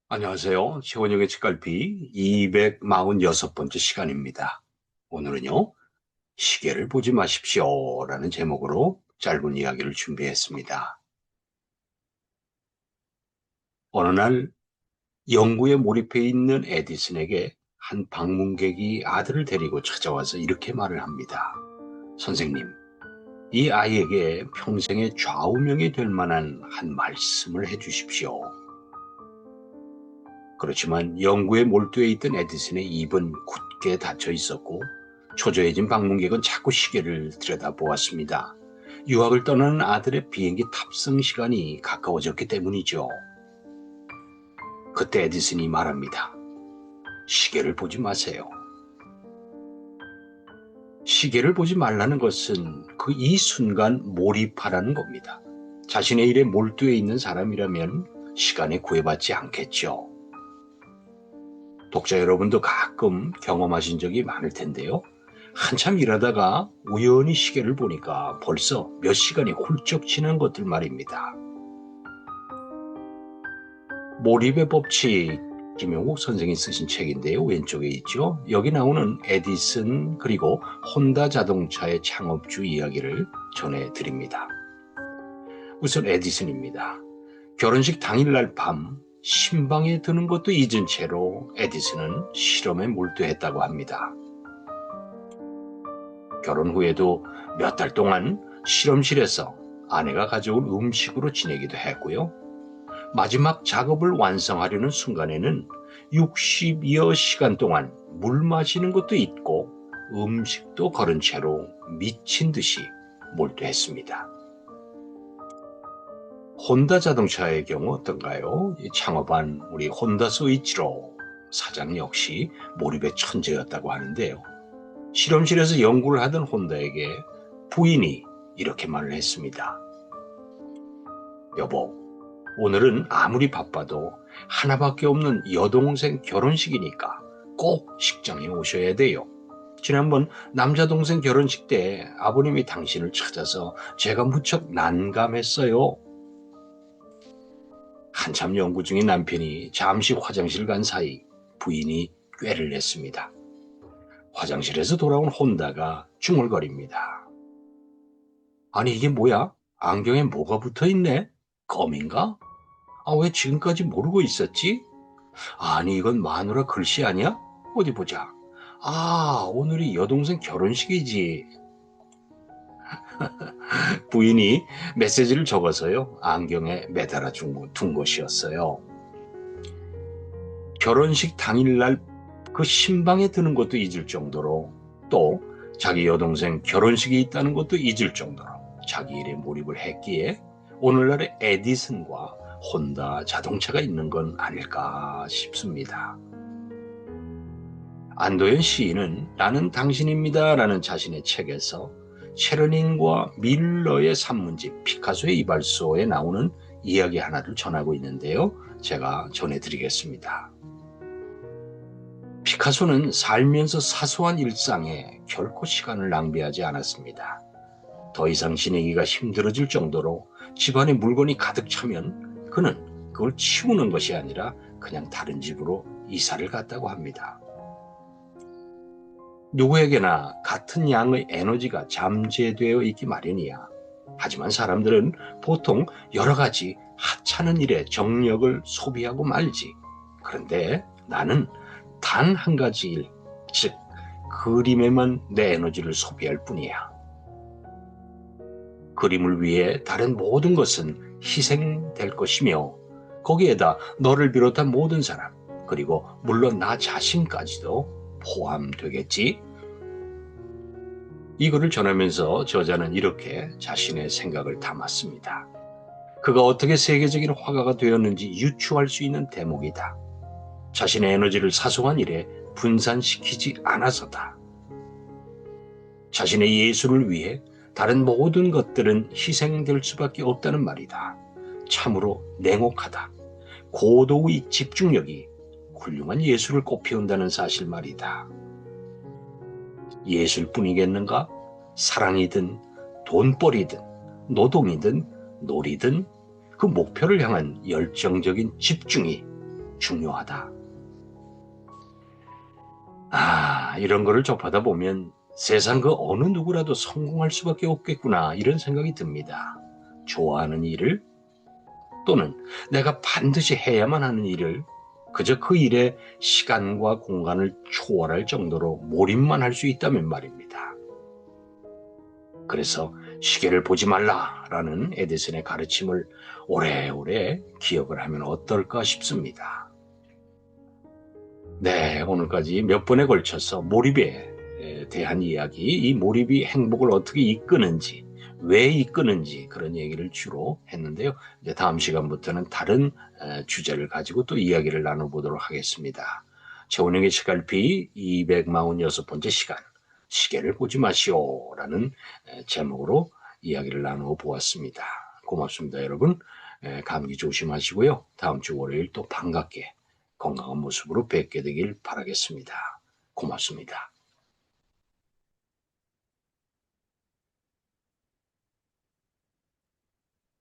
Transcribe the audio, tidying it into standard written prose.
안녕하세요. 최원영의 책갈피 246번째 시간입니다. 오늘은요, 시계를 보지 마십시오 라는 제목으로 짧은 이야기를 준비했습니다. 어느 날 연구에 몰입해 있는 에디슨에게 한 방문객이 아들을 데리고 찾아와서 이렇게 말을 합니다. 선생님, 이 아이에게 평생의 좌우명이 될 만한 한 말씀을 해주십시오. 그렇지만 연구에 몰두해 있던 에디슨의 입은 굳게 닫혀 있었고 초조해진 방문객은 자꾸 시계를 들여다보았습니다. 유학을 떠나는 아들의 비행기 탑승 시간이 가까워졌기 때문이죠. 그때 에디슨이 말합니다. 시계를 보지 마세요. 시계를 보지 말라는 것은 그 이 순간 몰입하라는 겁니다. 자신의 일에 몰두해 있는 사람이라면 시간에 구애받지 않겠죠. 독자 여러분도 가끔 경험하신 적이 많을 텐데요. 한참 일하다가 우연히 시계를 보니까 벌써 몇 시간이 훌쩍 지난 것들 말입니다. 몰입의 법칙, 김용욱 선생이 쓰신 책인데요. 왼쪽에 있죠. 여기 나오는 에디슨 그리고 혼다 자동차의 창업주 이야기를 전해드립니다. 우선 에디슨입니다. 결혼식 당일날 밤 신방에 드는 것도 잊은 채로 에디슨은 실험에 몰두했다고 합니다. 결혼 후에도 몇 달 동안 실험실에서 아내가 가져온 음식으로 지내기도 했고요. 마지막 작업을 완성하려는 순간에는 60여 시간 동안 물 마시는 것도 잊고 음식도 거른 채로 미친 듯이 몰두했습니다. 혼다 자동차의 경우 어떤가요? 창업한 우리 혼다 소이치로 사장 역시 몰입의 천재였다고 하는데요. 실험실에서 연구를 하던 혼다에게 부인이 이렇게 말을 했습니다. 여보, 오늘은 아무리 바빠도 하나밖에 없는 여동생 결혼식이니까 꼭 식장에 오셔야 돼요. 지난번 남자동생 결혼식 때 아버님이 당신을 찾아서 제가 무척 난감했어요. 한참 연구 중인 남편이 잠시 화장실 간 사이 부인이 꾀를 냈습니다. 화장실에서 돌아온 혼다가 중얼거립니다. 아니 이게 뭐야? 안경에 뭐가 붙어있네? 껌인가? 아, 왜 지금까지 모르고 있었지? 아니 이건 마누라 글씨 아니야? 어디 보자. 아, 오늘이 여동생 결혼식이지. 부인이 메시지를 적어서요. 안경에 매달아 둔 것이었어요. 결혼식 당일날 그 신방에 드는 것도 잊을 정도로 또 자기 여동생 결혼식이 있다는 것도 잊을 정도로 자기 일에 몰입을 했기에 오늘날의 에디슨과 혼다 자동차가 있는 건 아닐까 싶습니다. 안도현 시인은 나는 당신입니다 라는 자신의 책에서 체르닌과 밀러의 산문집 피카소의 이발소에 나오는 이야기 하나를 전하고 있는데요. 제가 전해드리겠습니다. 피카소는 살면서 사소한 일상에 결코 시간을 낭비하지 않았습니다. 더 이상 지내기가 힘들어질 정도로 집안에 물건이 가득 차면 그는 그걸 치우는 것이 아니라 그냥 다른 집으로 이사를 갔다고 합니다. 누구에게나 같은 양의 에너지가 잠재되어 있기 마련이야. 하지만 사람들은 보통 여러 가지 하찮은 일에 정력을 소비하고 말지. 그런데 나는 단 한 가지 일, 즉 그림에만 내 에너지를 소비할 뿐이야. 그림을 위해 다른 모든 것은 희생될 것이며 거기에다 너를 비롯한 모든 사람, 그리고 물론 나 자신까지도 포함되겠지. 이거를 전하면서 저자는 이렇게 자신의 생각을 담았습니다. 그가 어떻게 세계적인 화가가 되었는지 유추할 수 있는 대목이다. 자신의 에너지를 사소한 일에 분산시키지 않아서다. 자신의 예술을 위해 다른 모든 것들은 희생될 수밖에 없다는 말이다. 참으로 냉혹하다. 고도의 집중력이 훌륭한 예술을 꽃피운다는 사실 말이다. 예술뿐이겠는가? 사랑이든 돈벌이든 노동이든 놀이든 그 목표를 향한 열정적인 집중이 중요하다. 이런 거를 접하다 보면 세상 그 어느 누구라도 성공할 수밖에 없겠구나 이런 생각이 듭니다. 좋아하는 일을 또는 내가 반드시 해야만 하는 일을 그저 그 일에 시간과 공간을 초월할 정도로 몰입만 할 수 있다면 말입니다. 그래서 시계를 보지 말라라는 에디슨의 가르침을 오래오래 기억을 하면 어떨까 싶습니다. 네, 오늘까지 몇 번에 걸쳐서 몰입에 대한 이야기, 이 몰입이 행복을 어떻게 이끄는지, 왜 이끄는지 그런 얘기를 주로 했는데요. 이제 다음 시간부터는 다른 주제를 가지고 또 이야기를 나눠보도록 하겠습니다. 최원영의 시갈피 246번째 시간, 시계를 보지 마시오라는 제목으로 이야기를 나누어 보았습니다. 고맙습니다, 여러분. 감기 조심하시고요. 다음 주 월요일 또 반갑게 건강한 모습으로 뵙게 되길 바라겠습니다. 고맙습니다.